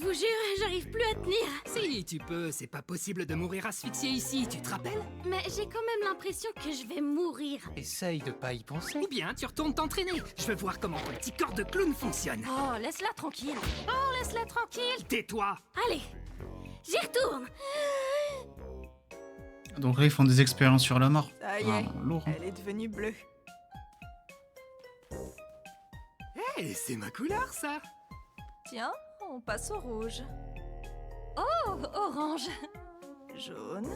vous jure, j'arrive plus à tenir. Si, tu peux, c'est pas possible de mourir asphyxié ici, tu te rappelles? Mais j'ai quand même l'impression que je vais mourir. Essaye de pas y penser. Ou bien tu retournes t'entraîner. Je veux voir comment ton petit corps de clown fonctionne. Oh, laisse-la tranquille. Oh, laisse-la tranquille. Tais-toi. Allez, j'y retourne. Donc là, ils font des expériences sur la mort. Ça y est, Lourd. Hein. elle est devenue bleue. Hey, c'est ma couleur, ça. Tiens, on passe au rouge. Oh, orange. Jaune.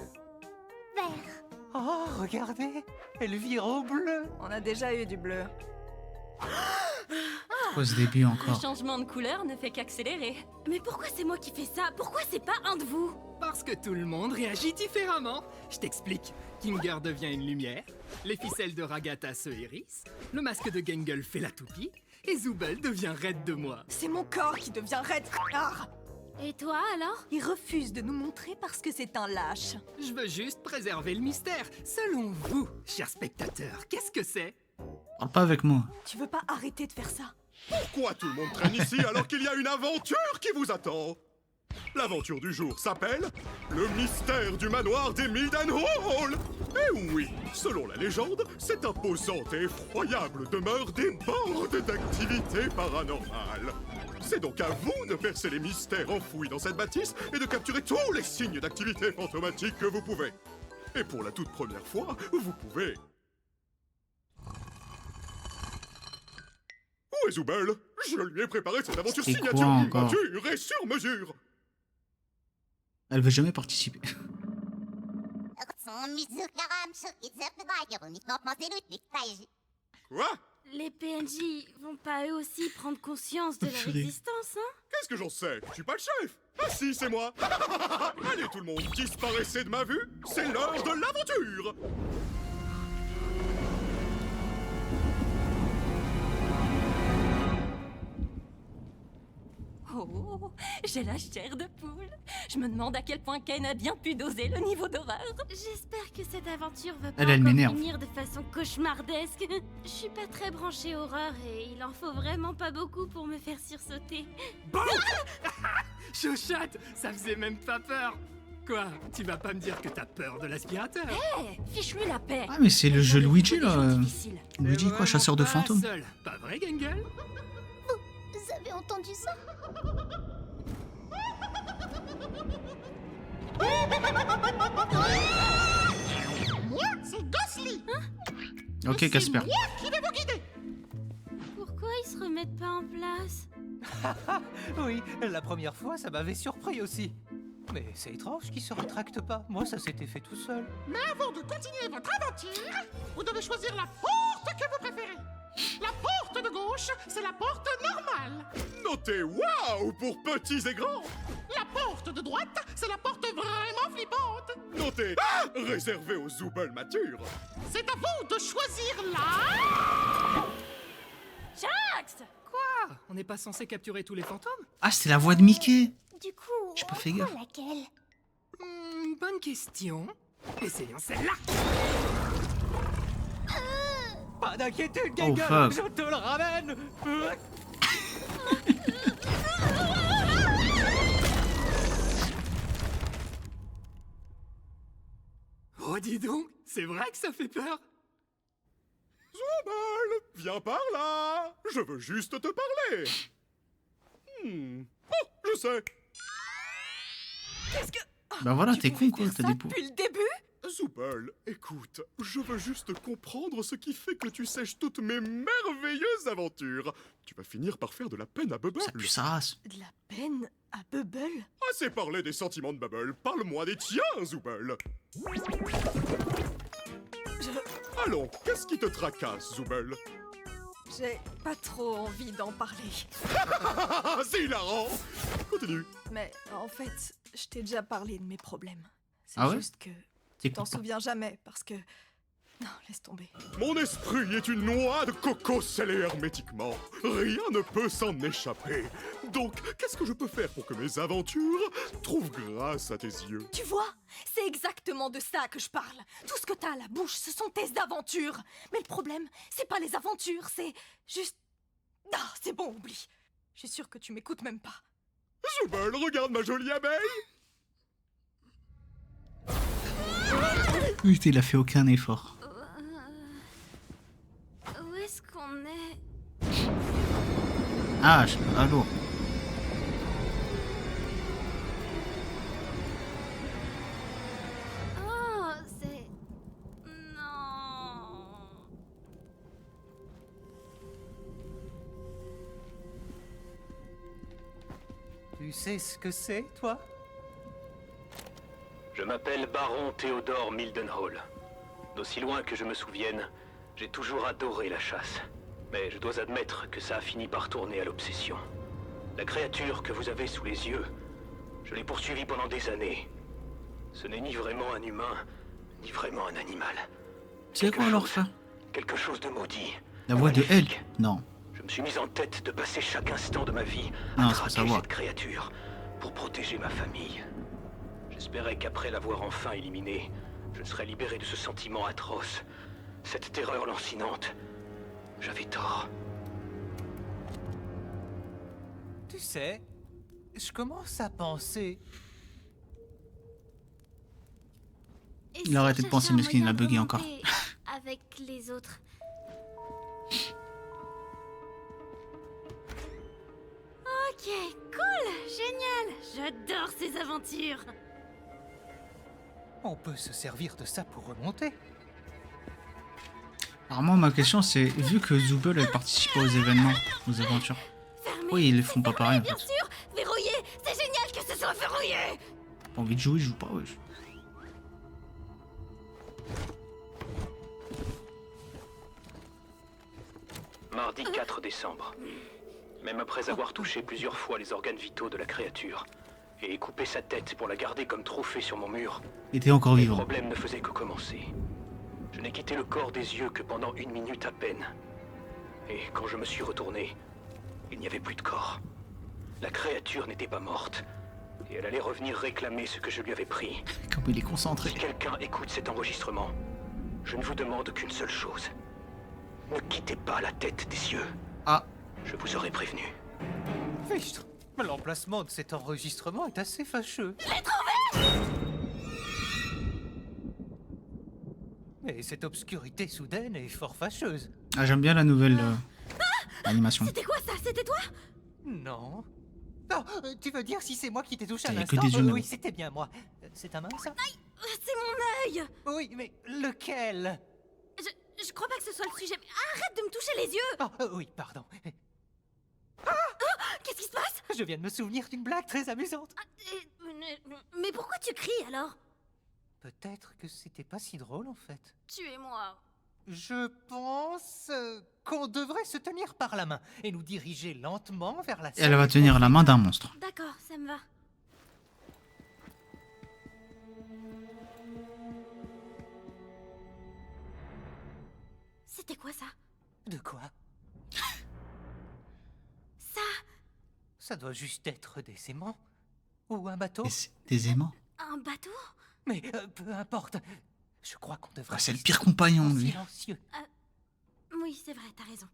Vert. Oh, regardez, elle vire au bleu. On a déjà eu du bleu. Pourquoi ce début Le encore? changement de couleur ne fait qu'accélérer. Mais pourquoi c'est moi qui fais ça? Pourquoi c'est pas un de vous? Parce que tout le monde réagit différemment. Je t'explique. Kinger devient une lumière, les ficelles de Ragata se hérissent, le masque de Gangle fait la toupie, et Zooble devient raide de moi. C'est mon corps qui devient raide, connard. Et toi alors? Il refuse de nous montrer parce que c'est un lâche. Je veux juste préserver le mystère. Selon vous, chers spectateurs, qu'est-ce que c'est? Parle pas avec moi. Tu veux pas arrêter de faire ça? Pourquoi tout le monde traîne ici alors qu'il y a une aventure qui vous attend? L'aventure du jour s'appelle le mystère du manoir des Mildenhall. Et oui, selon la légende, cette imposante et effroyable demeure déborde d'activités paranormales. C'est donc à vous de percer les mystères enfouis dans cette bâtisse et de capturer tous les signes d'activité fantomatique que vous pouvez. Et pour la toute première fois, vous pouvez... Où est Zooble? Je lui ai préparé cette aventure C'est quoi signature encore? miniature et sur mesure. Elle veut jamais participer. Quoi? Les PNJ vont pas eux aussi prendre conscience de leur Purée. existence, hein? Qu'est-ce que j'en sais? Je suis pas le chef. Ah si, c'est moi. Allez tout le monde, disparaissez de ma vue. C'est l'heure de l'aventure. Oh, j'ai la chair de poule. Je me demande à quel point Ken a bien pu doser le niveau d'horreur. J'espère que cette aventure va pas Elle encore m'énerve. finir de façon cauchemardesque. Je suis pas très branchée horreur et il en faut vraiment pas beaucoup pour me faire sursauter. Bon. Chochotte, ça faisait même pas peur. Quoi? Tu vas pas me dire que t'as peur de l'aspirateur? Fiche-lui la paix. Ah, mais c'est le jeu Luigi là. Difficile. Luigi quoi, chasseur de fantômes? Seul. Pas vrai, Gangle? Vous avez entendu ça? C'est Ghostly. Ok, Casper. Qui va vous guider? Pourquoi ils se remettent pas en place? Oui, la première fois, ça m'avait surpris aussi. Mais c'est étrange qu'ils se rétractent pas. Moi, ça s'était fait tout seul. Mais avant de continuer votre aventure, vous devez choisir la porte que vous préférez. La porte de gauche, c'est la porte normale. Notez waouh pour petits et grands. La porte de droite, c'est la porte vraiment flippante. Notez réservé aux Zooble matures. C'est à vous de choisir la... Jax! Quoi? On n'est pas censé capturer tous les fantômes? Ah, c'était la voix de Mickey. Du coup, J'ai pas fait gaffe. laquelle? Bonne question. Essayons celle-là. Pas d'inquiétude, Oh, Gangle, fuck. je te le ramène. Oh, dis donc, c'est vrai que ça fait peur. Zooble, viens par là. Je veux juste te parler. Oh, je sais. Qu'est-ce que... Bah voilà, Tu t'es pouvais con quoi, faire t'as ça des poux. depuis le début? Zooble, écoute, je veux juste comprendre ce qui fait que tu sèches toutes mes merveilleuses aventures. Tu vas finir par faire de la peine à Bubble. Ça pue sa race. De la peine à Bubble? Assez parlé des sentiments de Bubble, parle-moi des tiens, Zooble. Allons, qu'est-ce qui te tracasse, Zooble? J'ai pas trop envie d'en parler. C'est hilarant. Continue. Mais en fait, je t'ai déjà parlé de mes problèmes. C'est Ah ouais? juste que tu t'en T'écoutes pas. souviens jamais parce que... Non, laisse tomber. Mon esprit est une noix de coco scellée hermétiquement. Rien ne peut s'en échapper. Donc, qu'est-ce que je peux faire pour que mes aventures trouvent grâce à tes yeux? Tu vois? C'est exactement de ça que je parle. Tout ce que t'as à la bouche, ce sont tes aventures. Mais le problème, c'est pas les aventures, c'est juste... Ah, c'est bon, oublie. Je suis sûre que tu m'écoutes même pas. Zoubel, regarde ma jolie abeille. Putain, il a fait aucun effort. Où est-ce qu'on est? Ah, allô. Oh, c'est... Non... Tu sais ce que c'est, toi? Je m'appelle Baron Théodore Mildenhall. D'aussi loin que je me souvienne, j'ai toujours adoré la chasse. Mais je dois admettre que ça a fini par tourner à l'obsession. La créature que vous avez sous les yeux, je l'ai poursuivie pendant des années. Ce n'est ni vraiment un humain, ni vraiment un animal. C'est quoi alors ça? Quelque chose de maudit. La voix de Elle? maléfique. Non. Je me suis mis en tête de passer chaque instant de ma vie Non, à c'est pas sa traquer voix. cette créature pour protéger ma famille. J'espérais qu'après l'avoir enfin éliminée, je serais libéré de ce sentiment atroce, cette terreur lancinante. J'avais tort. Tu sais, je commence à penser... Et Il a arrêté de penser, chercher un mesquin, il a moyen de bugué encore. remonter avec les autres. Ok, cool, génial. J'adore ces aventures. On peut se servir de ça pour remonter. Alors moi, ma question c'est, vu que Zoubel elle participe aux événements, aux aventures, Fermé. oui, ils les font pas pareil en Bien fait. sûr, verrouillé. C'est génial que ce soit verrouillé. Pas envie de jouer, je joue pas, wesh. Mardi 4 décembre. Même après avoir touché plusieurs fois les organes vitaux de la créature et coupé sa tête pour la garder comme trophée sur mon mur, Il était encore les vivant. problèmes ne faisaient que commencer. Je n'ai quitté le corps des yeux que pendant 1 minute à peine. Et quand je me suis retourné, il n'y avait plus de corps. La créature n'était pas morte. Et elle allait revenir réclamer ce que je lui avais pris. Comme il est concentré. Si quelqu'un écoute cet enregistrement, je ne vous demande qu'une seule chose. Ne quittez pas la tête des cieux. Ah, Je vous aurais prévenu. Fichtre, l'emplacement de cet enregistrement est assez fâcheux. Et cette obscurité soudaine est fort fâcheuse. ah j'aime bien la nouvelle animation. C'était quoi ça? C'était toi? Non. Non, tu veux dire si c'est moi qui t'ai touché à Il y a que l'instant? des humains. Oui, c'était bien moi. C'est ta main, ça? C'est mon œil. Oui, mais lequel? Je crois pas que ce soit le sujet. Mais arrête de me toucher les yeux. Oh, oui, pardon. Qu'est-ce qui se passe? Je viens de me souvenir d'une blague très amusante. Mais pourquoi tu cries alors? Peut-être que c'était pas si drôle en fait. Tuez-moi. Je pense qu'on devrait se tenir par la main et nous diriger lentement vers la Et elle va salle tenir la main d'un monstre. D'accord, ça me va. C'était quoi ça? De quoi? Ça? Ça doit juste être des aimants. Ou un bateau. Et c'est des aimants. Un bateau? Mais peu importe. Je crois qu'on devrait... Ah, c'est le rester pire compagnon, lui. silencieux. Oui, c'est vrai, t'as raison.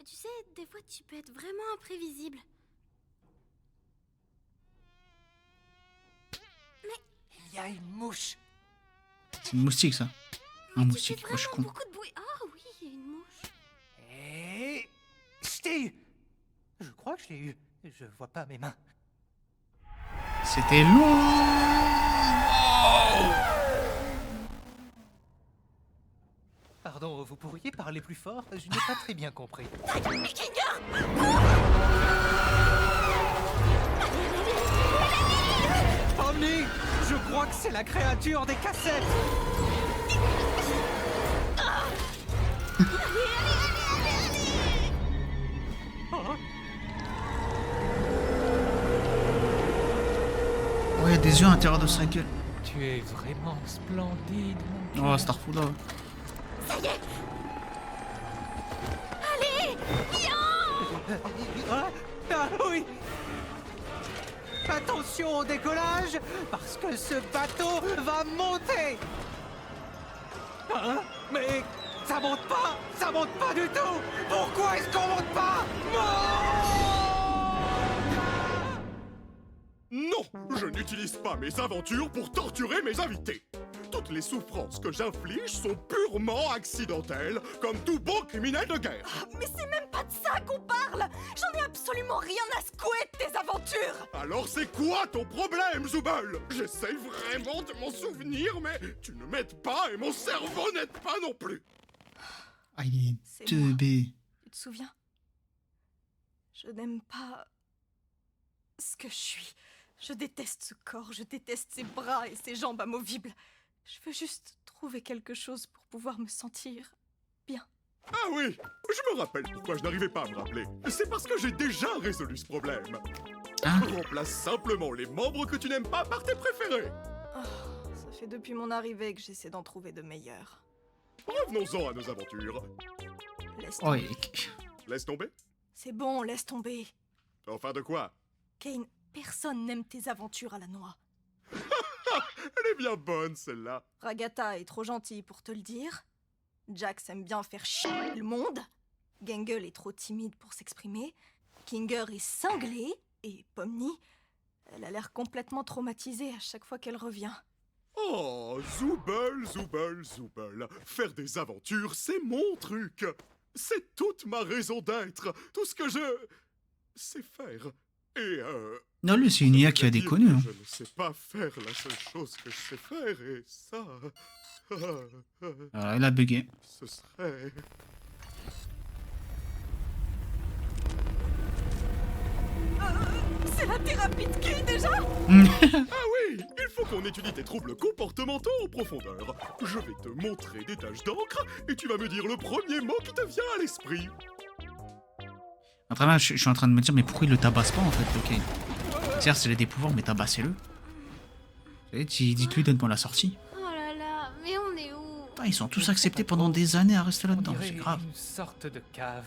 Tu sais, des fois tu peux être vraiment imprévisible. Il y a une mouche. C'est une moustique ça. Un Tu moustique, fais moi je suis vraiment con. beaucoup de bruit. Oh oui, il y a une mouche. Et... Je t'ai eu. Je crois que je l'ai eu. Je vois pas mes mains. C'était long. Pardon, vous pourriez parler plus fort? Je n'ai pas très bien compris. Omni, je crois que c'est la créature des cassettes. Oh, il y a des yeux à l'intérieur de sa gueule. Tu es vraiment splendide, mon Oh, Starfall là. Ah oui. Attention au décollage, parce que ce bateau va monter. Hein? Mais ça monte pas du tout. Pourquoi est-ce qu'on monte pas? Non! Non, je n'utilise pas mes aventures pour torturer mes invités. Toutes les souffrances que j'inflige sont purement accidentelles, comme tout bon criminel de guerre. Mais c'est même pas de ça qu'on parle. J'en ai absolument rien à secouer de tes aventures. Alors c'est quoi ton problème, Zooble? J'essaye vraiment de m'en souvenir, mais tu ne m'aides pas et mon cerveau n'aide pas non plus. Ah, il est C'est moi. teubé. Tu te souviens? Je n'aime pas ce que je suis. Je déteste ce corps, je déteste ses bras et ses jambes amovibles. Je veux juste trouver quelque chose pour pouvoir me sentir bien. Ah oui, je me rappelle pourquoi je n'arrivais pas à me rappeler. C'est parce que j'ai déjà résolu ce problème. Hein? Remplace simplement les membres que tu n'aimes pas par tes préférés. Oh, ça fait depuis mon arrivée que j'essaie d'en trouver de meilleurs. Revenons-en à nos aventures. Laisse Oh, tomber. Laisse tomber? C'est bon, laisse tomber. Enfin de quoi? Kane, personne n'aime tes aventures à la noix. Elle est bien bonne celle-là. Ragata est trop gentille pour te le dire. Jax aime bien faire chier le monde. Gangle est trop timide pour s'exprimer. Kinger est cinglé. Et Pomni, elle a l'air complètement traumatisée à chaque fois qu'elle revient. Oh, Zooble, Zooble, Zooble. Faire des aventures, c'est mon truc. C'est toute ma raison d'être. Tout ce que je sais faire. Et Non, lui, c'est une IA qui a dire déconnu. que Hein. je ne sais pas faire la seule chose que je sais faire, et ça... Alors, il a bugué. ce serait... C'est la thérapie de qui déjà? Ah oui, il faut qu'on étudie tes troubles comportementaux en profondeur. Je vais te montrer des taches d'encre, et tu vas me dire le premier mot qui te vient à l'esprit. Après, là, je suis en train de me dire, mais pourquoi il le tabasse pas en fait, ok? Certes, c'est des pouvoirs, mais tabassez-le. Dites-lui, donne-moi la sortie. Oh là là, mais on est où? Putain, ils sont tous acceptés pendant des années à rester là-dedans, c'est grave. Une sorte de cave.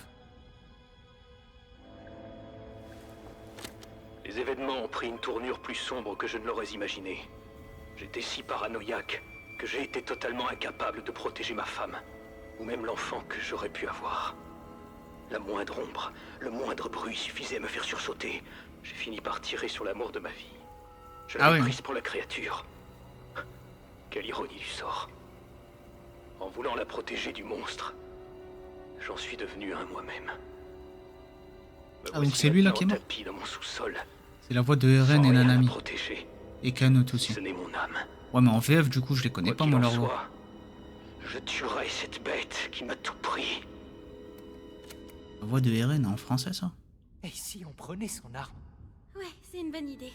Les événements ont pris une tournure plus sombre que je ne l'aurais imaginé. J'étais si paranoïaque que j'ai été totalement incapable de protéger ma femme, ou même l'enfant que j'aurais pu avoir. La moindre ombre, le moindre bruit suffisait à me faire sursauter. J'ai fini par tirer sur l'amour de ma vie. Je l'avais prise pour la créature. Quelle ironie du sort. En voulant la protéger du monstre, j'en suis devenu un moi-même. Me Ah, donc voici c'est lui là maintenant qui est mort? tapis dans mon sous-sol. C'est la voix de Eren Sans et rien à Nanami. protéger. Et Kanut aussi. Ce n'est mon âme. Ouais, mais en VF, du coup, je les connais Quoi pas, qu'il moi, en leur voix. soit, je tuerai cette bête qui m'a tout pris. La voix de Eren en français, ça? Et si on prenait son arme? Ouais, c'est une bonne idée.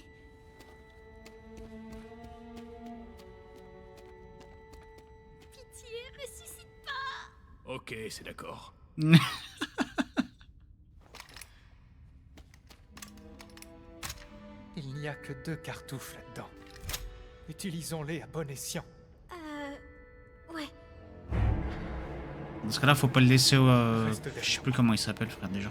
Pitié, ressuscite pas. Ok, c'est d'accord. Il n'y a que 2 cartouches là-dedans. Utilisons-les à bon escient. Ouais. Dans ce cas-là, faut pas le laisser au... Reste derrière. Je sais plus comment il s'appelle, frère, déjà.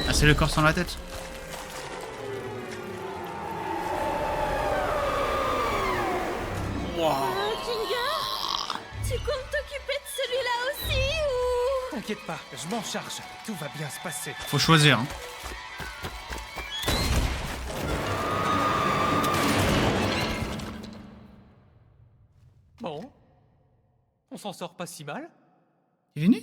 Ah, c'est le corps sans la tête? Kinger, tu comptes t'occuper de celui-là aussi ou... T'inquiète pas, je m'en charge. Tout va bien se passer. Faut choisir, hein. Bon. On s'en sort pas si mal. Il est venu?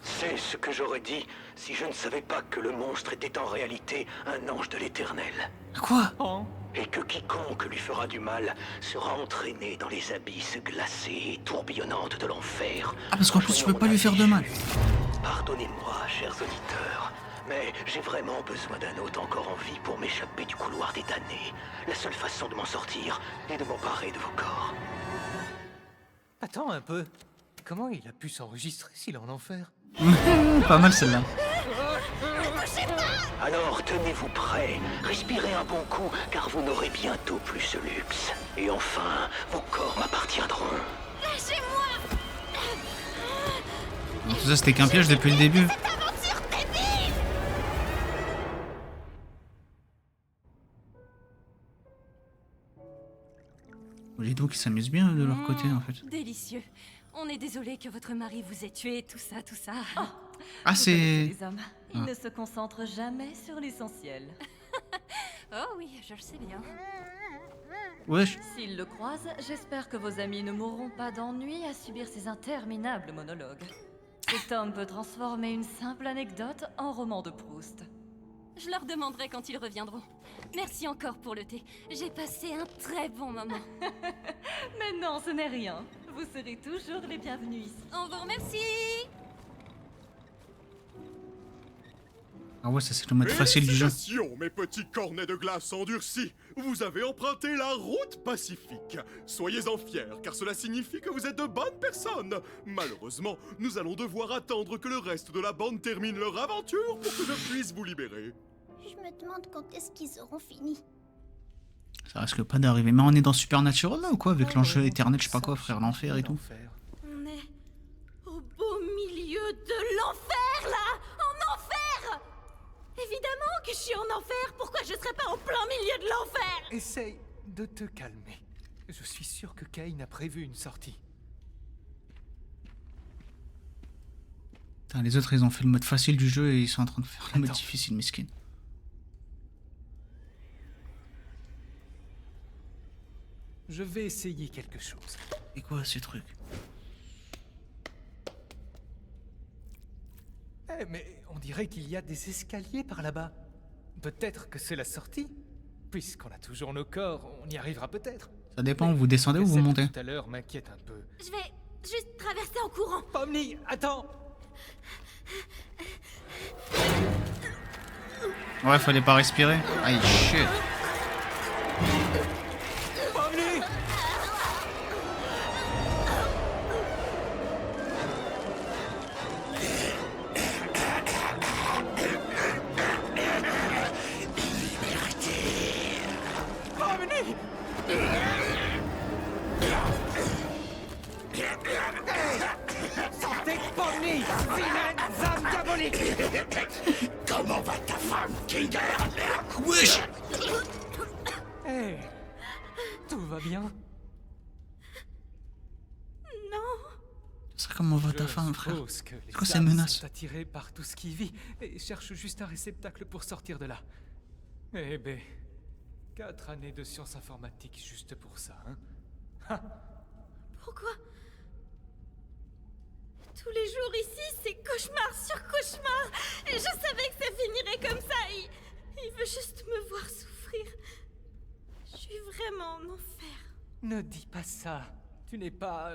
C'est ce que j'aurais dit si je ne savais pas que le monstre était en réalité un ange de l'Éternel. Quoi? Oh. Et que quiconque lui fera du mal sera entraîné dans les abysses glacées et tourbillonnantes de l'enfer. Ah, parce qu'en plus, tu peux pas lui faire de mal. Pardonnez-moi, chers auditeurs, mais j'ai vraiment besoin d'un hôte encore en vie pour m'échapper du couloir des damnés. La seule façon de m'en sortir est de m'emparer de vos corps. Attends un peu. Comment il a pu s'enregistrer s'il est en enfer? Pas mal, celle-là. Alors tenez-vous prêts, respirez un bon coup, car vous n'aurez bientôt plus ce luxe. Et enfin, vos corps m'appartiendront. Lâchez-moi. Donc, tout ça, c'était qu'un piège depuis le début. Aventure débile. Les dos qui s'amusent bien de leur côté en fait. Délicieux. On est désolé que votre mari vous ait tué, tout ça, tout ça. Ah Vous connaissez c'est... les hommes. Ils Ah. ne se concentrent jamais sur l'essentiel. Oh oui, je le sais bien. Wesh. S'ils le croisent, j'espère que vos amis ne mourront pas d'ennui à subir ces interminables monologues. Cet homme peut transformer une simple anecdote en roman de Proust. Je leur demanderai quand ils reviendront. Merci encore pour le thé. J'ai passé un très bon moment. Mais non, ce n'est rien. Vous serez toujours les bienvenus ici. On vous remercie. Ah ouais, ça c'est le mode facile du jeu. Félicitations, mes petits cornets de glace endurcis. Vous avez emprunté la route pacifique. Soyez-en fiers, car cela signifie que vous êtes de bonnes personnes. Malheureusement, nous allons devoir attendre que le reste de la bande termine leur aventure pour que je puisse vous libérer. Je me demande quand est-ce qu'ils auront fini. Ça risque pas d'arriver. Mais on est dans Supernatural là ou quoi? Avec l'enjeu éternel, je sais pas quoi, frère, l'enfer et tout. On est au beau milieu de l'enfer, là. En enfer. Évidemment que je suis en enfer. Pourquoi je serais pas en plein milieu de l'enfer? Essaye de te calmer. Je suis sûr que Cain a prévu une sortie. Putain, les autres ils ont fait le mode facile du jeu et ils sont en train de faire le mode Attends. difficile, mesquine. Je vais essayer quelque chose. Et quoi ce truc? Eh, mais on dirait qu'il y a des escaliers par là-bas. Peut-être que c'est la sortie. Puisqu'on a toujours nos corps, on y arrivera peut-être. Ça dépend, vous descendez ou vous Celle de montez? Tout à l'heure m'inquiète un peu. Je vais juste traverser en courant. Pomni, attends. Ouais, fallait pas respirer. Aïe, shit. Pomni! Pomni! Sortez de Pomni! Vilaines âmes diaboliques! Comment va ta femme, Kinger? Wesh! Eh, tout va bien? Ça serait comment va ta Je femme, frère? suppose que les quoi ces âmes menaces? sont attirées par tout ce qui vit et cherchent juste un réceptacle pour sortir de là. Eh ben, 4 années de sciences informatiques juste pour ça, hein? Pourquoi? Tous les jours ici, c'est cauchemar sur cauchemar. Et je savais que ça finirait comme ça. Il veut juste me voir souffrir. Je suis vraiment en enfer. Ne dis pas ça. Tu n'es pas...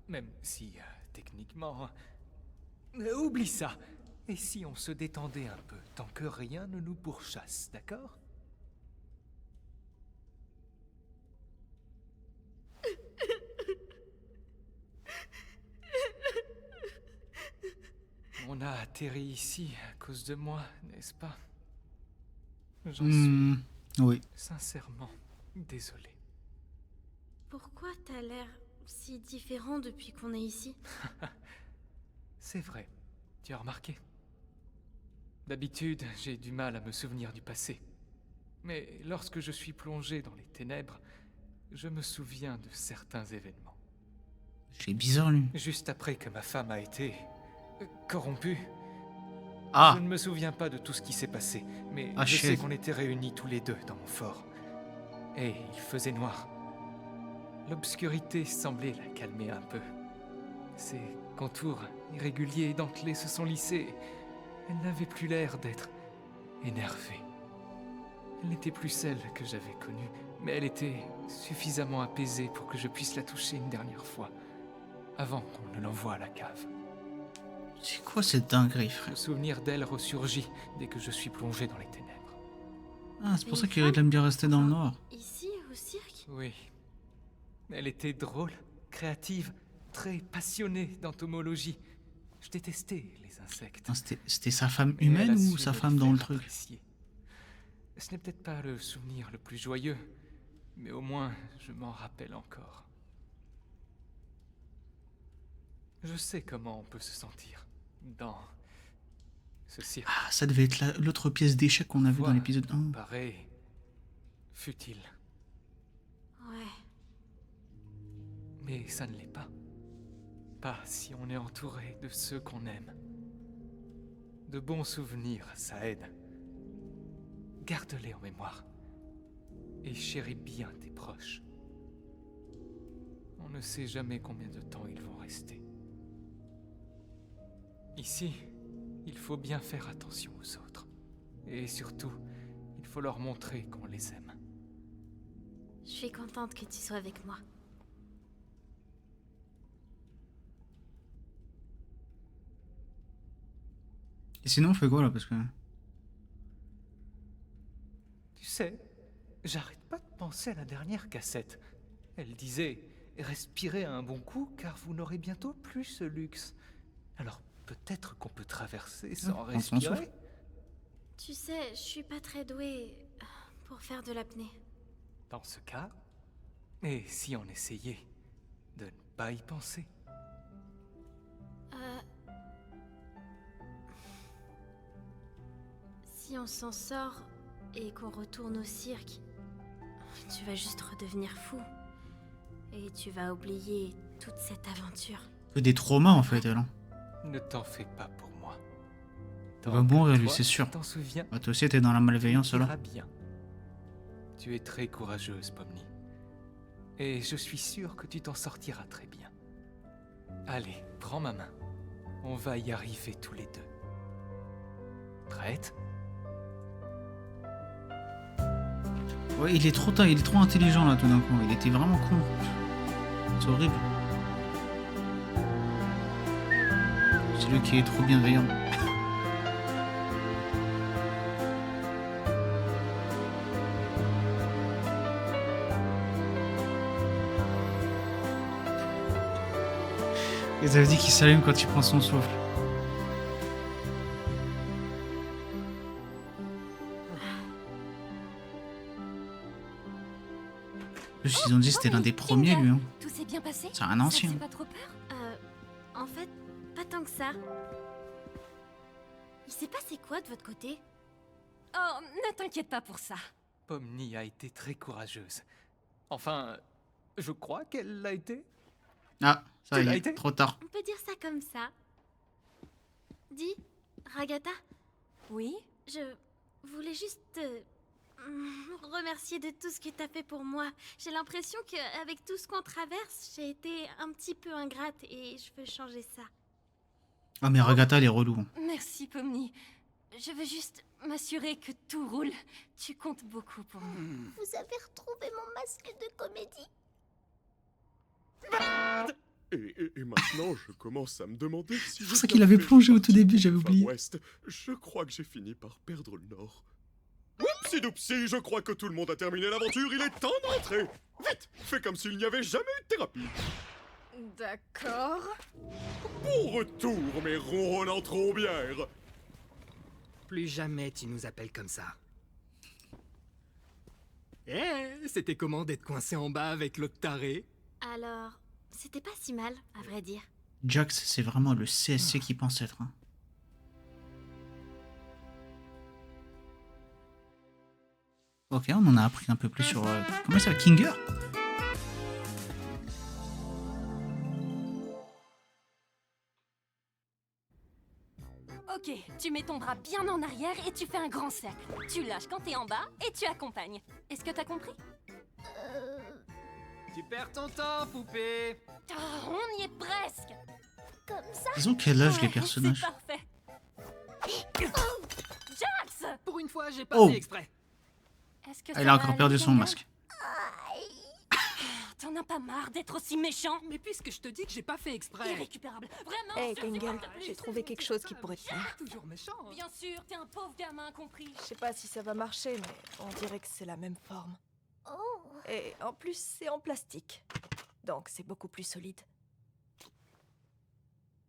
Même si, techniquement... oublie ça. Et si on se détendait un peu, tant que rien ne nous pourchasse, d'accord? On a atterri ici à cause de moi, n'est-ce pas? J'en suis Oui. sincèrement désolé. Pourquoi t'as l'air si différent depuis qu'on est ici? C'est vrai, tu as remarqué? D'habitude, j'ai du mal à me souvenir du passé. Mais lorsque je suis plongé dans les ténèbres, je me souviens de certains événements. C'est bizarre, lui. Juste après que ma femme a été... corrompue. Ah! Je ne me souviens pas de tout ce qui s'est passé, mais Ah, je sais shit. qu'on était réunis tous les deux dans mon fort. Et il faisait noir. L'obscurité semblait la calmer un peu. Ses contours irréguliers et dentelés se sont lissés. Elle n'avait plus l'air d'être énervée. Elle n'était plus celle que j'avais connue, mais elle était suffisamment apaisée pour que je puisse la toucher une dernière fois, avant qu'on ne l'envoie à la cave. C'est quoi cette dinguerie, frère? Le souvenir d'elle ressurgit dès que je suis plongé dans les ténèbres. Ah, c'est pour ça qu'il aime bien rester dans le noir. Ici, au cirque? Oui. Elle était drôle, créative, très passionnée d'entomologie. Je détestais les insectes. Ah, c'était sa femme Mais elle humaine a ou su sa me femme dans faire le truc? apprécier. Ce n'est peut-être pas le souvenir le plus joyeux, mais au moins je m'en rappelle encore. Je sais comment on peut se sentir dans ce cirque. Ah, ça devait être l'autre pièce d'échec qu'on a vu dans Voilà. l'épisode 1. Paraît futile. Ouais. Mais ça ne l'est pas. Pas si on est entouré de ceux qu'on aime. De bons souvenirs, ça aide. Garde-les en mémoire. Et chéris bien tes proches. On ne sait jamais combien de temps ils vont rester. Ici, il faut bien faire attention aux autres. Et surtout, il faut leur montrer qu'on les aime. Je suis contente que tu sois avec moi. Et sinon, on fait quoi là? Parce que. Tu sais, j'arrête pas de penser à la dernière cassette. Elle disait « Respirez un bon coup, car vous n'aurez bientôt plus ce luxe. » Alors peut-être qu'on peut traverser sans on s'en respirer. souffle. Tu sais, je suis pas très douée pour faire de l'apnée. Dans ce cas, et si on essayait de ne pas y penser? Si on s'en sort et qu'on retourne au cirque, tu vas juste redevenir fou. Et tu vas oublier toute cette aventure. Que des traumas en fait, elle. Hein. Ne t'en fais pas pour moi. Il va mourir, lui, Toi, c'est sûr. T'en souviens? Bah, toi aussi, t'es dans la malveillance Ça là. ira bien. Tu es très courageuse, Pomni. Et je suis sûr que tu t'en sortiras très bien. Allez, prends ma main. On va y arriver tous les deux. Prête? Ouais, il est trop intelligent là tout d'un coup. Il était vraiment con. C'est horrible. C'est lui qui est trop bienveillant. Et ça veut dire qu'il s'allume quand il prend son souffle. En plus, ils ont dit que c'était l'un des premiers, lui. Hein. Tout s'est bien passé? C'est un ancien. Ça te fait pas trop peur? En fait, pas tant que ça. Il s'est passé quoi de votre côté? Oh, ne t'inquiète pas pour ça. Pomni a été très courageuse. Enfin, je crois qu'elle l'a été. Ah, ça Tu y l'as est, été trop tard. On peut dire ça comme ça. Dis, Ragata, Oui? je voulais juste te remercier de tout ce que t'as fait pour moi. J'ai l'impression qu'avec tout ce qu'on traverse, j'ai été un petit peu ingrate et je veux changer ça. Ah, mais Ragata, elle est relou. Hein. Merci, Pomni. Je veux juste m'assurer que tout roule. Tu comptes beaucoup pour moi. Vous avez retrouvé mon masque de comédie? Et maintenant, je commence à me demander si... C'est pour ça qu'il avait plongé au tout début, j'avais oublié. Ouest, je crois que j'ai fini par perdre le nord. Oupsi-doupsi, je crois que tout le monde a terminé l'aventure, il est temps d'entrer. Vite, fais comme s'il n'y avait jamais eu de thérapie. D'accord. Bon retour, mes ronronnants trombières. Plus jamais tu nous appelles comme ça. Eh, c'était comment d'être coincé en bas avec l'autre taré? Alors, c'était pas si mal, à vrai dire. Jax, c'est vraiment le CSC qui pense être. Hein. Ok, on en a appris un peu plus sur... comment ça, Kinger? Ok, tu mets ton bras bien en arrière et tu fais un grand cercle. Tu lâches quand t'es en bas et tu accompagnes. Est-ce que t'as compris? Tu perds ton temps, poupée. Oh, on y est presque. Comme ça? Ils ont quel âge, les Ouais, personnages? C'est parfait. Jax! Pour une fois, j'ai pas Oh. fait exprès. Est-ce que Ah, ça il a va encore aller, perdu son Kinger? masque. T'en as pas marre d'être aussi méchant? Mais puisque je te dis que j'ai pas fait exprès. Irrécupérable. Vraiment, Hey, je te Kengel, supporte plus. j'ai trouvé quelque chose qui pourrait te plaire. Toujours méchant. hein. Bien sûr, t'es un pauvre gamin compris. Je sais pas si ça va marcher, mais on dirait que c'est la même forme. Oh, Et en plus, c'est en plastique. Donc, c'est beaucoup plus solide.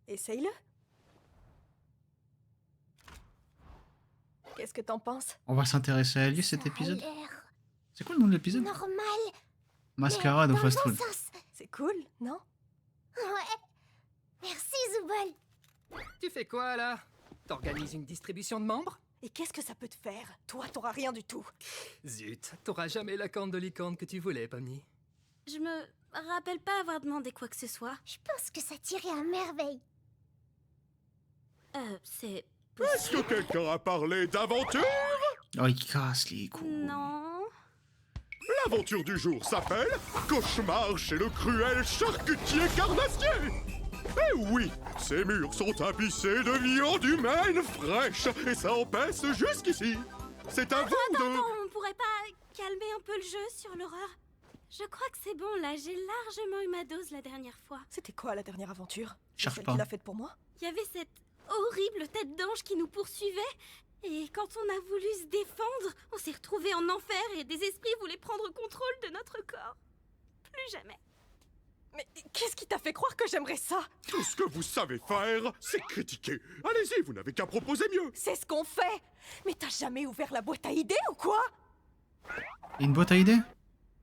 Essaye-le. Qu'est-ce que t'en penses? On va s'intéresser à lui cet ça a épisode. l'air C'est quoi le nom de l'épisode? normal. Mascarade au Dans le fast bon food. sens. C'est cool, non? Ouais. Merci, Zubol. Tu fais quoi là? T'organises une distribution de membres? Et qu'est-ce que ça peut te faire? Toi, t'auras rien du tout. Zut, t'auras jamais la corne de licorne que tu voulais, Pomni. Je me rappelle pas avoir demandé quoi que ce soit. Je pense que ça tirait à merveille. C'est... Est-ce que quelqu'un a parlé d'aventure? Oh, il casse les couilles. Non... L'aventure du jour s'appelle Cauchemar chez le cruel charcutier carnassier. Eh oui, ces murs sont tapissés de viande humaine fraîche et ça en pèse jusqu'ici. C'est à vous de... On pourrait pas calmer un peu le jeu sur l'horreur? Je crois que c'est bon là, j'ai largement eu ma dose la dernière fois. C'était quoi la dernière aventure? Cherche Celle pas. qu'il a faite pour moi? Il y avait cette horrible tête d'ange qui nous poursuivait. Et quand on a voulu se défendre, on s'est retrouvés en enfer et des esprits voulaient prendre contrôle de notre corps. Plus jamais. Mais qu'est-ce qui t'a fait croire que j'aimerais ça? Tout ce que vous savez faire, c'est critiquer. Allez-y, vous n'avez qu'à proposer mieux. C'est ce qu'on fait. Mais t'as jamais ouvert la boîte à idées ou quoi? Une boîte à idées?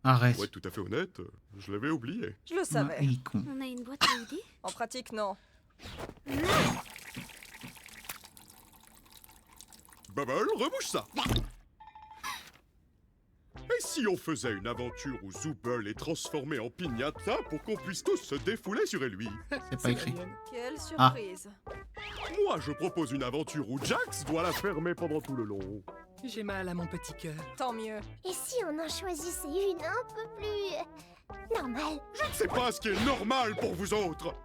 Arrête. Pour être tout à fait honnête, je l'avais oublié. Je le savais. Il est con. On a une boîte à idées? En pratique, non. Bubble, rebouche ça. Et si on faisait une aventure où Zooble est transformé en piñata pour qu'on puisse tous se défouler sur lui? C'est pas écrit. Quelle surprise. Moi, je propose une aventure où Jax doit la fermer pendant tout le long. J'ai mal à mon petit cœur. Tant mieux. Et si on en choisissait une un peu plus... normale? Je ne sais pas ce qui est normal pour vous autres.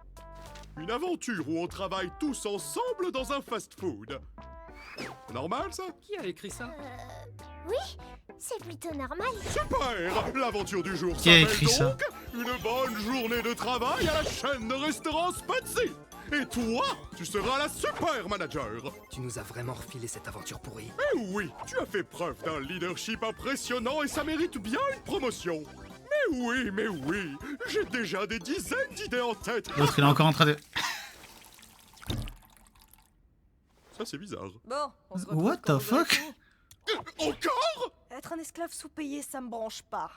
Une aventure où on travaille tous ensemble dans un fast-food. Normal, ça? Qui a écrit ça? Oui, c'est plutôt normal. Super! L'aventure du jour Qui a s'appelle écrit ça? donc une bonne journée de travail à la chaîne de restaurants Spatsy. Et toi, tu seras la super manager. Tu nous as vraiment refilé cette aventure pourrie. Eh oui, tu as fait preuve d'un leadership impressionnant et ça mérite bien une promotion. Mais oui, j'ai déjà des dizaines d'idées en tête. L'autre, il est encore en train de... Ça, c'est bizarre. Bon, on se retrouve What quand the vous aurez fuck? fini. Encore? Être un esclave sous-payé, ça me branche pas.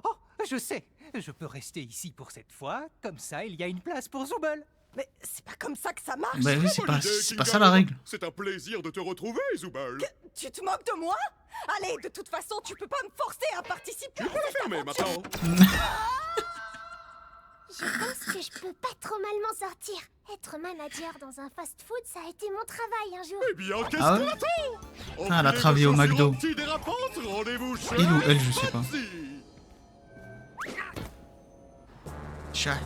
Oh, je sais. Je peux rester ici pour cette fois. Comme ça, il y a une place pour Zooble. Mais c'est pas comme ça que ça marche. Bah oui, c'est Bonne pas, idée, c'est pas Kinga. ça la règle. C'est un plaisir de te retrouver, Zooble. Tu te moques de moi? Allez, de toute façon, tu peux pas me forcer à participer. Tu peux la fermer maintenant. Je pense que je peux pas trop mal m'en sortir. Être manager dans un fast-food, ça a été mon travail un jour. Eh bien, qu'est-ce Ah ouais? qu'on attend? Ah, elle a Enfilez travaillé vos au chaussures McDo. antidérapantes, rendez-vous chez Il ou elle, je sais pas. Spatsy. Chat.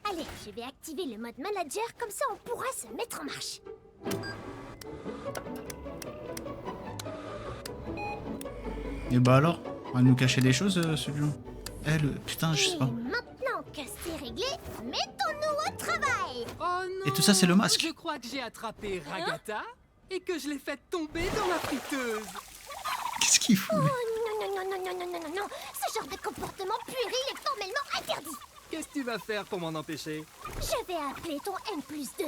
Allez, je vais activer le mode manager, comme ça on pourra se mettre en marche. Et bah alors, on va nous cacher des choses, celui-là. Elle, putain, je sais Et pas. maintenant que c'est réglé, mettons-nous au travail. Oh non! Et tout ça, c'est le masque. Je crois que j'ai attrapé Ragata et que je l'ai fait tomber dans la friteuse. Qu'est-ce qu'il fout? Oh non, non, non, non, non, non, non, non, non. Ce genre de comportement puéril est formellement interdit. Qu'est-ce que tu vas faire pour m'en empêcher? Je vais appeler ton N+2.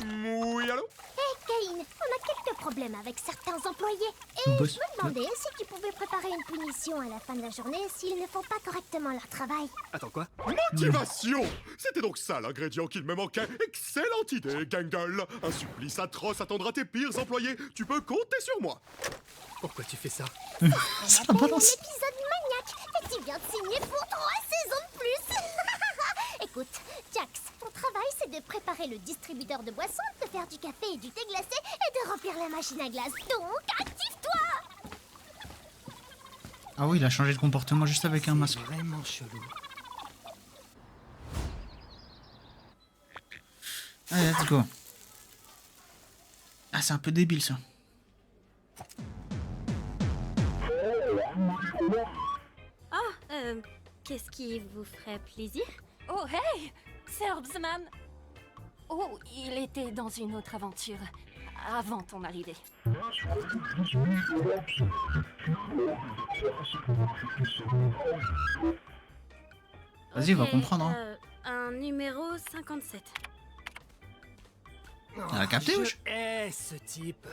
Oui, allô? Hé, Caïn, on a quelques problèmes avec certains employés. Et Boss. je me demandais si tu pouvais préparer une punition à la fin de la journée s'ils ne font pas correctement leur travail. Attends, quoi? Motivation! C'était donc ça l'ingrédient qu'il me manquait. Excellente idée, Gangle. Un supplice atroce attendra tes pires employés. Tu peux compter sur moi. Pourquoi tu fais ça? Ça la Un balance. épisode maniaque et tu viens de signer pour 3 saisons de plus. Écoute, Jax, ton travail c'est de préparer le distributeur de boissons, de faire du café et du thé glacé et de remplir la machine à glace. Donc, active-toi! Ah oui, il a changé de comportement juste avec un masque. Vraiment chelou. Allez, let's go. Ah, c'est un peu débile, ça. Qu'est-ce qui vous ferait plaisir? Oh hey! Serbsman! Oh, il était dans une autre aventure. Avant ton arrivée. Vas-y, va Ok, comprendre, hein. Un numéro 57. Elle a capté, Je wesh? hais ce type.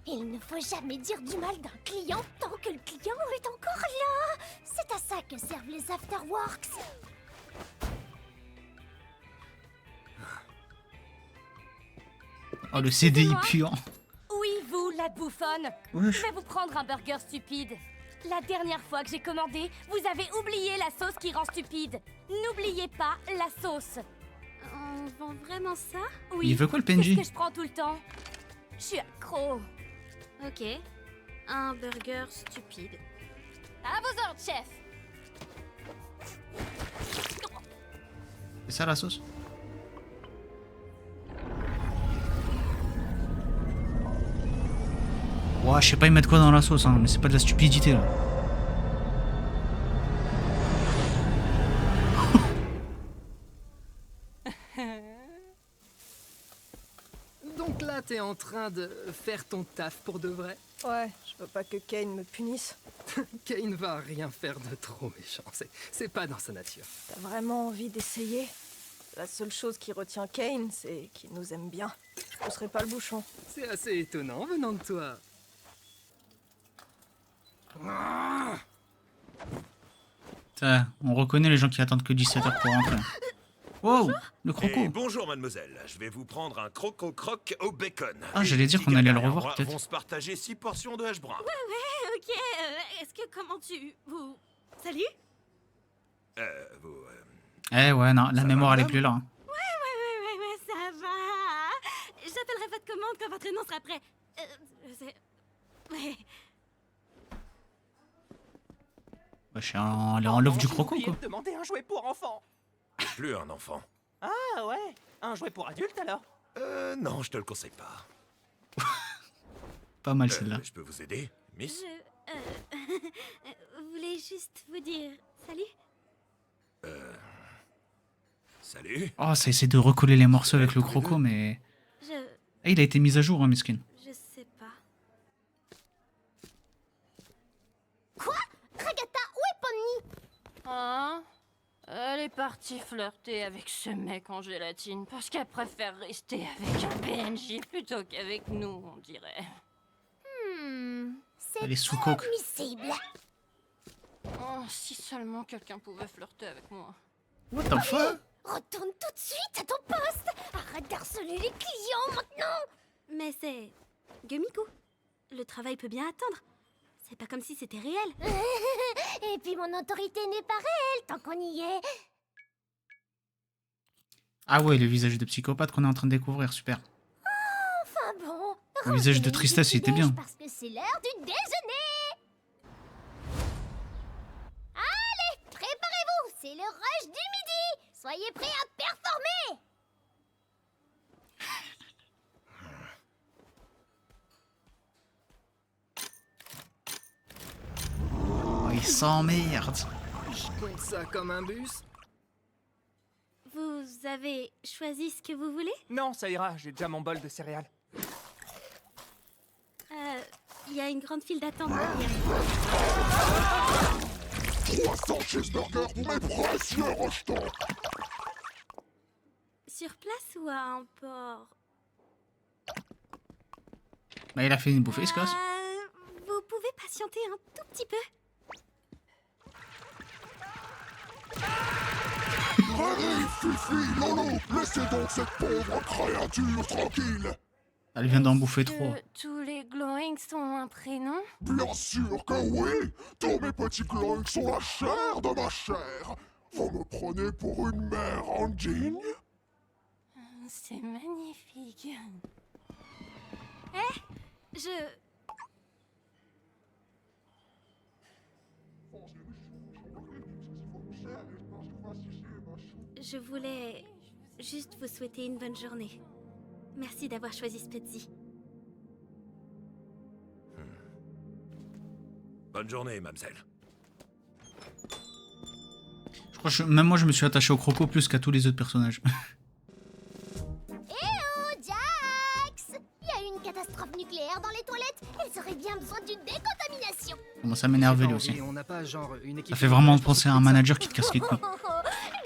Il ne faut jamais dire du mal d'un client tant que le client est encore là. C'est à ça que servent les afterworks. Oh, le CDI puant. Oui, vous, la bouffonne. Wesh. Je vais vous prendre un burger stupide. La dernière fois que j'ai commandé, vous avez oublié la sauce qui rend stupide. N'oubliez pas la sauce. On vend vraiment ça? Oui. Il veut quoi, le C'est ce PNJ? que je prends tout le temps. Je suis accro. Ok. Un burger stupide. À vos ordres, chef. C'est ça la sauce? Ouah, je sais pas ils mettent quoi dans la sauce, hein, mais c'est pas de la stupidité là. Donc là, t'es en train de faire ton taf pour de vrai? Ouais, je veux pas que Kane me punisse. Kane va rien faire de trop méchant, c'est pas dans sa nature. T'as vraiment envie d'essayer? La seule chose qui retient Kane, c'est qu'il nous aime bien. Je pousserai pas le bouchon. C'est assez étonnant venant de toi. Putain, on reconnaît les gens qui attendent que 17h pour rentrer. Wow, le croco. Et bonjour mademoiselle, je vais vous prendre un croco-croc au bacon. Ah, Et j'allais dire les qu'on allait le petits revoir, gars peut-être. vont se partager 6 portions de hache brun. Ouais, ok. Est-ce que comment vous... Salut? Vous... Eh ouais, non, la Ça mémoire va, elle est madame plus là. Hein. Ouais, ça va. J'appellerai votre commande quand votre nom sera prêt. Ouais. Ouais, je suis en love du J'ai croco oublié quoi. de demander un jouet pour enfant. Plus un enfant. Ah ouais, un jouet pour adulte alors? Non, je te le conseille pas. Pas mal celle-là. Je peux vous aider, miss? Je voulais juste vous dire salut. Salut. Oh, ça essaie de recoller les morceaux avec le croco, mais... Eh, il a été mis à jour, hein, Miskin. Je sais pas. Quoi? Ragata, où est Pony? Hein? Elle est partie flirter avec ce mec en gélatine parce qu'elle préfère rester avec un PNJ plutôt qu'avec nous, on dirait. C'est Elle est sous coke. admissible. Oh, si seulement quelqu'un pouvait flirter avec moi. What the fuck? Retourne tout de suite à ton poste. Arrête d'harceler les clients maintenant. Mais c'est... Gumiko. Le travail peut bien attendre. C'est pas comme si c'était réel. Et puis mon autorité n'est pas réelle tant qu'on y est. Ah ouais, le visage de psychopathe qu'on est en train de découvrir, super. Enfin bon. Le visage de rangez les tristesse, il était petits-déj bien. Parce que c'est l'heure du déjeuner. Allez, préparez-vous. C'est le rush du midi. Soyez prêts à performer. Oh, il s'emmerde. Je compte ça comme un bus. Vous avez choisi ce que vous voulez? Non, ça ira, j'ai déjà mon bol de céréales. Il y a une grande file d'attente. 300 cheeseburgers pour mes précieux rejetons. Sur place ou à un port? Bah, il a fait une bouffée, il se casse. Vous pouvez patienter un tout petit peu? Allez, Fifi, Lolo, laissez donc cette pauvre créature tranquille. Elle vient d'en bouffer trop. Tous les glowings ont un prénom? Bien sûr que oui. Tous mes petits glowings sont la chair de ma chair. Vous me prenez pour une mère indigne? C'est magnifique. Je voulais juste vous souhaiter une bonne journée. Merci d'avoir choisi Spetsy. Bonne journée, mademoiselle. Je crois que même moi, je me suis attaché au croco plus qu'à tous les autres personnages. Oh, Jax! Il y a eu une catastrophe nucléaire dans les toilettes. Elles auraient bien besoin d'une décontamination. Comment ça m'énerve lui aussi. Et on n'a pas genre une équipe. Ça fait vraiment penser à un manager qui te casse les couilles.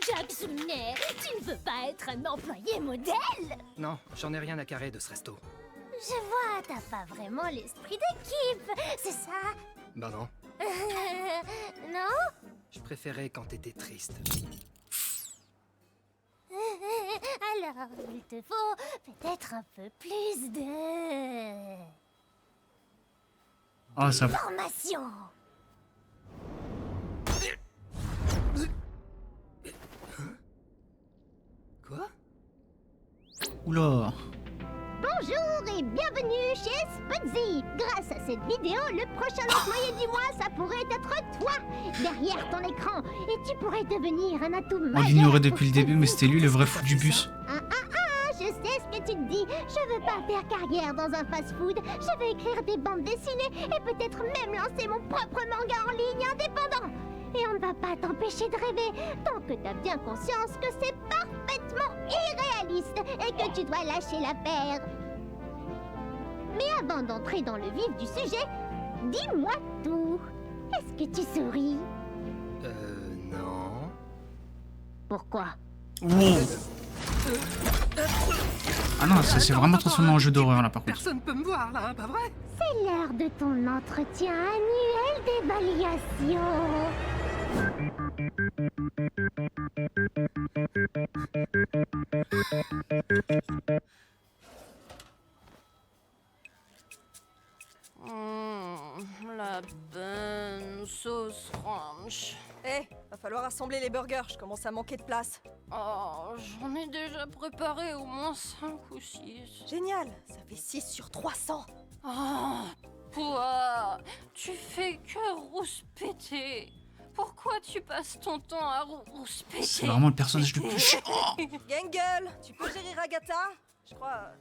Jax Lunet, tu ne veux pas être un employé modèle? Non, j'en ai rien à carrer de ce resto. Je vois, t'as pas vraiment l'esprit d'équipe, c'est ça? Bah non, Non? je préférais quand t'étais triste. Alors, Alors, il te faut peut-être un peu plus de... Oh, ça... formation. Quoi? Oula. Bonjour et bienvenue chez Spudzy. Grâce à cette vidéo, le prochain employé du mois, ça pourrait être toi, derrière ton écran. Et tu pourrais devenir un atout On majeur. l'ignorait depuis le début, mais c'était lui le vrai fou du bus. Je sais ce que tu te dis. Je veux pas faire carrière dans un fast-food. Je veux écrire des bandes dessinées et peut-être même lancer mon propre manga en ligne indépendant. Et on ne va pas t'empêcher de rêver tant que t'as bien conscience que c'est parfaitement irréaliste et que tu dois lâcher l'affaire. Mais avant d'entrer dans le vif du sujet, dis-moi tout. Est-ce que tu souris? Non. Pourquoi? Wow. Ah non, ça s'est vraiment transformé en jeu d'horreur là par contre. Personne peut me voir là, pas vrai? C'est l'heure de ton entretien annuel d'évaluation. La bonne sauce ranch. Va falloir assembler les burgers, je commence à manquer de place. Oh, j'en ai déjà préparé au moins 5 ou 6. Génial, ça fait 6 sur 300. Oh, toi, tu fais que rouspéter. Pourquoi tu passes ton temps à rouspéter? C'est vraiment le personnage le plus chiant. Gangle, tu peux gérer Agatha? Je crois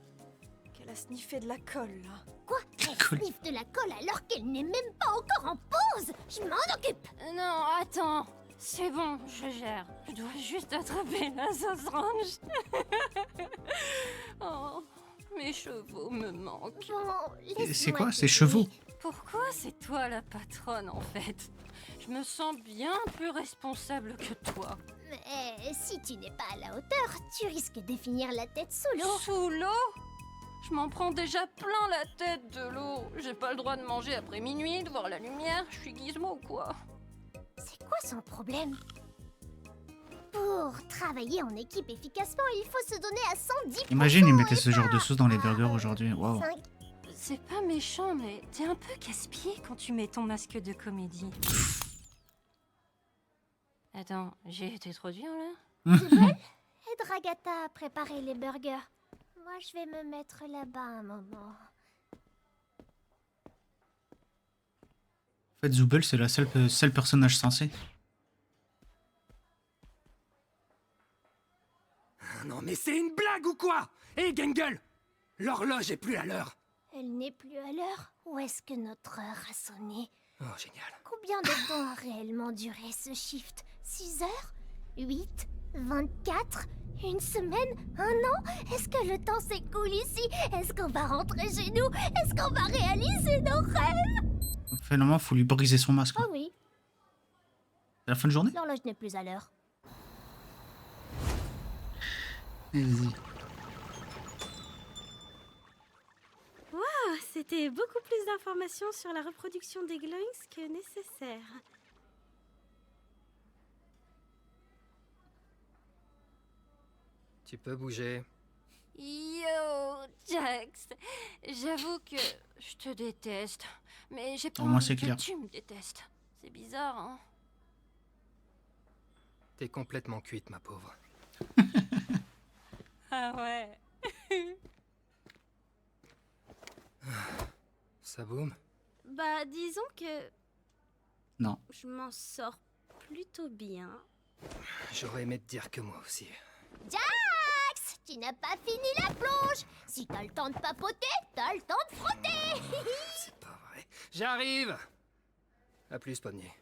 qu'elle a sniffé de la colle, là. Quoi? Elle sniffe de la colle alors qu'elle n'est même pas encore en pause. Je m'en occupe. Non, attends. C'est bon, je gère. Je dois juste attraper la sauce ranch. Oh, mes chevaux me manquent. Bon, C'est quoi? Ces chevaux? Pourquoi c'est toi la patronne en fait? Je me sens bien plus responsable que toi. Mais si tu n'es pas à la hauteur, tu risques de finir la tête sous l'eau. Sous l'eau? Je m'en prends déjà plein la tête de l'eau. J'ai pas le droit de manger après minuit, de voir la lumière. Je suis gizmo ou quoi? C'est quoi son problème? Pour travailler en équipe efficacement, il faut se donner à 110%. Imagine, ils mettaient ce genre de sauce dans les burgers aujourd'hui. Waouh. C'est pas méchant, mais t'es un peu casse-pied quand tu mets ton masque de comédie. Attends, j'ai été trop dur là? Aide Agatha à préparer les burgers. Moi, je vais me mettre là-bas un moment. En fait, Zooble, c'est la seule personnage sensé. Non mais c'est une blague ou quoi? Hé Gangle, l'horloge est plus à l'heure. Elle n'est plus à l'heure. Où est-ce que notre heure a sonné? Oh génial. Combien de temps a réellement duré ce shift? 6 heures? 8? 24? Une semaine? Un an? Est-ce que le temps s'écoule ici? Est-ce qu'on va rentrer chez nous? Est-ce qu'on va réaliser nos rêves? Finalement, faut lui briser son masque. Oh oui, C'est la fin de journée? l'horloge n'est plus à l'heure. Vas-y. Waouh, c'était beaucoup plus d'informations sur la reproduction des glowings que nécessaire. Tu peux bouger. Yo, Jax, j'avoue que je te déteste, mais j'ai pas Au moins, envie c'est que clair. tu me détestes. C'est bizarre, hein? T'es complètement cuite, ma pauvre. Ah ouais. Ça boum? Bah, disons que Non. je m'en sors plutôt bien. J'aurais aimé te dire que moi aussi. Jax, tu n'as pas fini la plonge. Si t'as le temps de papoter, t'as le temps de frotter. C'est pas vrai. J'arrive! À plus, pommier.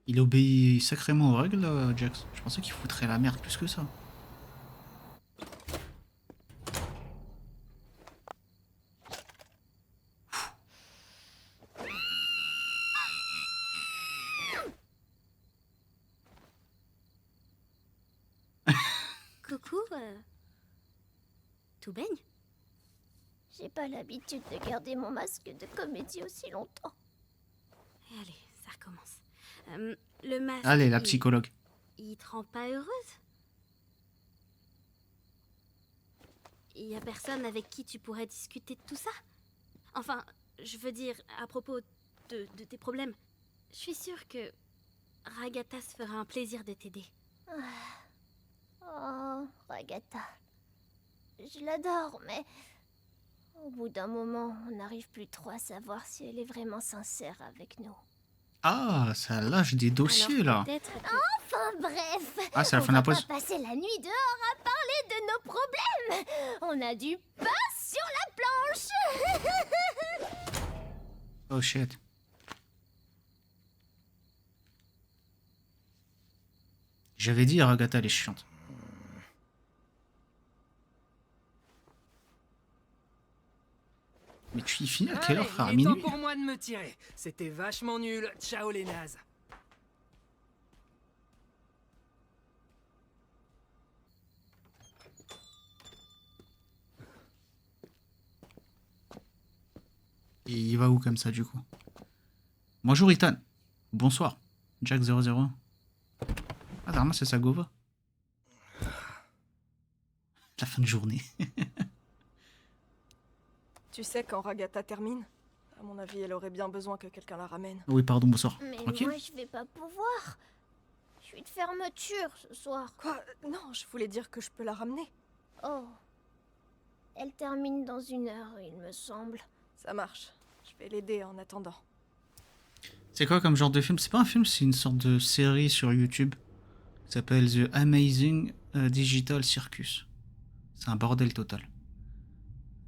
Il obéit sacrément aux règles, Jax. Je pensais qu'il foutrait la merde plus que ça. Coucou, tout baigne? J'ai pas l'habitude de garder mon masque de comédie aussi longtemps. Allez, ça recommence. Le masque... Allez, la il- psychologue. Il te rend pas heureuse? y a personne avec qui tu pourrais discuter de tout ça? Enfin, je veux dire, à propos de tes problèmes. Je suis sûre que Ragata se fera un plaisir de t'aider. Oh, Ragata. Je l'adore, mais au bout d'un moment, on n'arrive plus trop à savoir si elle est vraiment sincère avec nous. Ah, ça lâche des dossiers là. Enfin bref, Ah, c'est la fin de la pause. On va pas passer la nuit dehors à parler de nos problèmes. On a du pain sur la planche. Oh shit. J'avais dit Ragata elle est chiante. Mais tu y finis à quelle heure, frère? À Il est temps minuit? pour moi de me tirer. C'était vachement nul. Ciao les nazes. Et il va où comme ça du coup? Bonjour Ethan. Bonsoir. Jack 001. Ah, normalement c'est ça Gova. La fin de journée. Tu sais, quand Ragata termine, à mon avis, elle aurait bien besoin que quelqu'un la ramène. Oui, pardon, bonsoir. Mais Ok. moi, je vais pas pouvoir. Je suis de fermeture ce soir. Quoi? Non, je voulais dire que je peux la ramener. Oh. Elle termine dans 1 heure, il me semble. Ça marche. Je vais l'aider en attendant. C'est quoi comme genre de film? C'est pas un film, c'est une sorte de série sur YouTube. Ça s'appelle The Amazing Digital Circus. C'est un bordel total.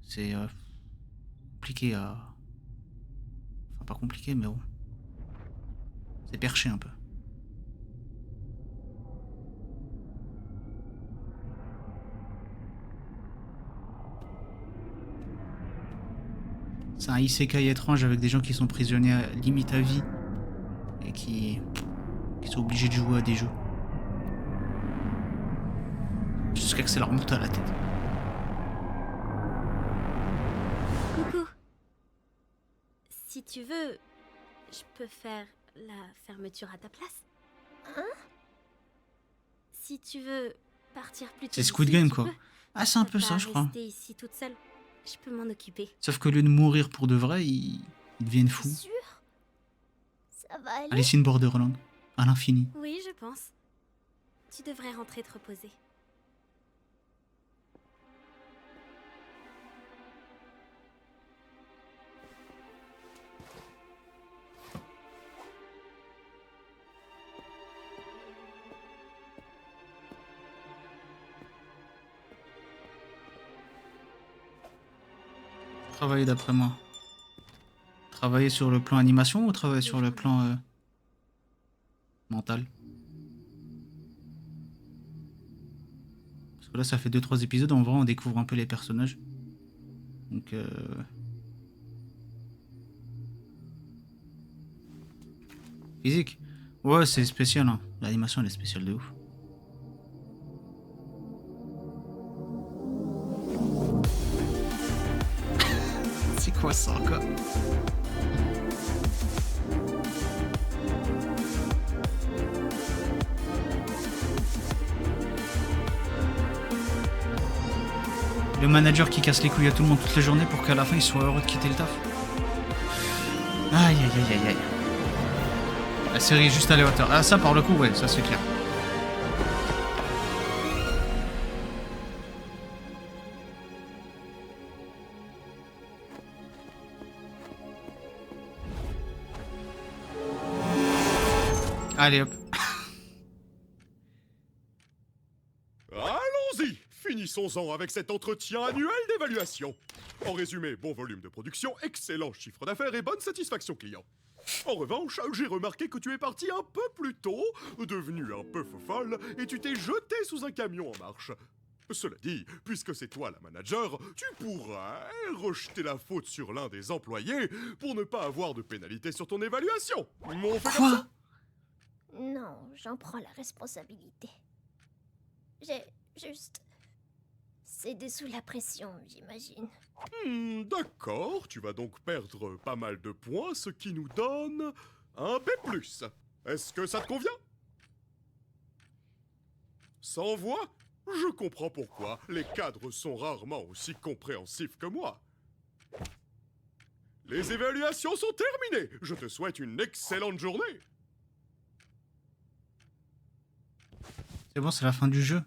C'est compliqué à... Enfin, pas compliqué, mais bon. C'est perché un peu. C'est un isekai étrange avec des gens qui sont prisonniers à limite à vie et qui sont obligés de jouer à des jeux. Jusqu'à que ça leur monte à la tête. Coucou. Si tu veux, je peux faire la fermeture à ta place. Hein? Si tu veux partir plus tôt. C'est Squid d'ici, Game tu quoi. peux. Ah, c'est un T'as peu ça pas je crois. rester ici toute seule. Je peux m'en occuper. Sauf qu'au lieu de mourir pour de vrai, ils deviennent fous. Sûr? Ça va aller? Alice in Borderland. À l'infini. Oui, je pense. Tu devrais rentrer te reposer. Travailler d'après moi. Travailler sur le plan animation ou travailler sur le plan mental? Parce que là ça fait 2-3 épisodes, en vrai on découvre un peu les personnages. Donc Physique. Ouais c'est spécial hein. L'animation elle est spéciale de ouf. C'est quoi ça encore? Le manager qui casse les couilles à tout le monde toute la journée pour qu'à la fin il soit heureux de quitter le taf. Aïe aïe aïe aïe aïe. La série est juste à la hauteur. Ah ça par le coup ouais, ça c'est clair. Allez hop. Allons-y, finissons-en avec cet entretien annuel d'évaluation. En résumé, bon volume de production, excellent chiffre d'affaires et bonne satisfaction client. En revanche, j'ai remarqué que tu es parti un peu plus tôt, devenu un peu folle, et tu t'es jeté sous un camion en marche. Cela dit, puisque c'est toi la manager, tu pourrais rejeter la faute sur l'un des employés pour ne pas avoir de pénalité sur ton évaluation. On fait comme ça? Non, j'en prends la responsabilité. J'ai juste cédé sous la pression, j'imagine. D'accord, tu vas donc perdre pas mal de points, ce qui nous donne un B+. Est-ce que ça te convient? Sans voix? Je comprends pourquoi les cadres sont rarement aussi compréhensifs que moi. Les évaluations sont terminées. Je te souhaite une excellente journée. C'est bon, c'est la fin du jeu.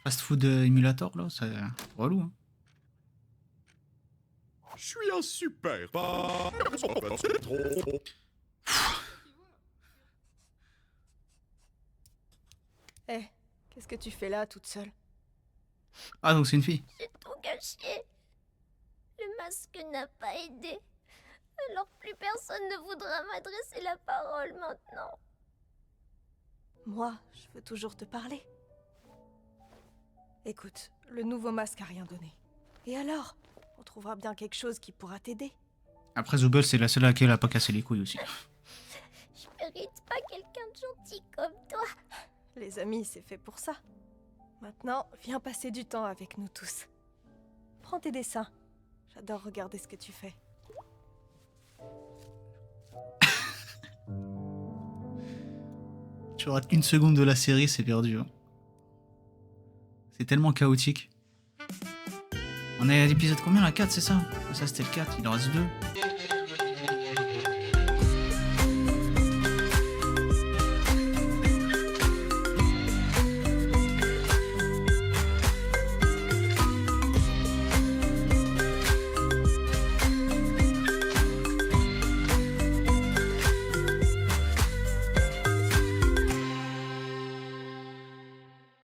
Fast Food Emulator, là, c'est relou. Hein. Je suis un super... Eh, qu'est-ce que tu fais là, toute seule? Ah, donc c'est une fille. J'ai tout gâché. Le masque n'a pas aidé. Alors plus personne ne voudra m'adresser la parole maintenant. Moi, je veux toujours te parler. Écoute, le nouveau masque a rien donné. Et alors? On trouvera bien quelque chose qui pourra t'aider. Après, Zooble, c'est la seule à laquelle elle a pas cassé les couilles aussi. Je mérite pas quelqu'un de gentil comme toi. Les amis, c'est fait pour ça. Maintenant, viens passer du temps avec nous tous. Prends tes dessins. J'adore regarder ce que tu fais. Tu rates une seconde de la série, c'est perdu. Hein. C'est tellement chaotique. On est à l'épisode combien, la 4, c'est ça? Ça, c'était le 4, il en reste 2.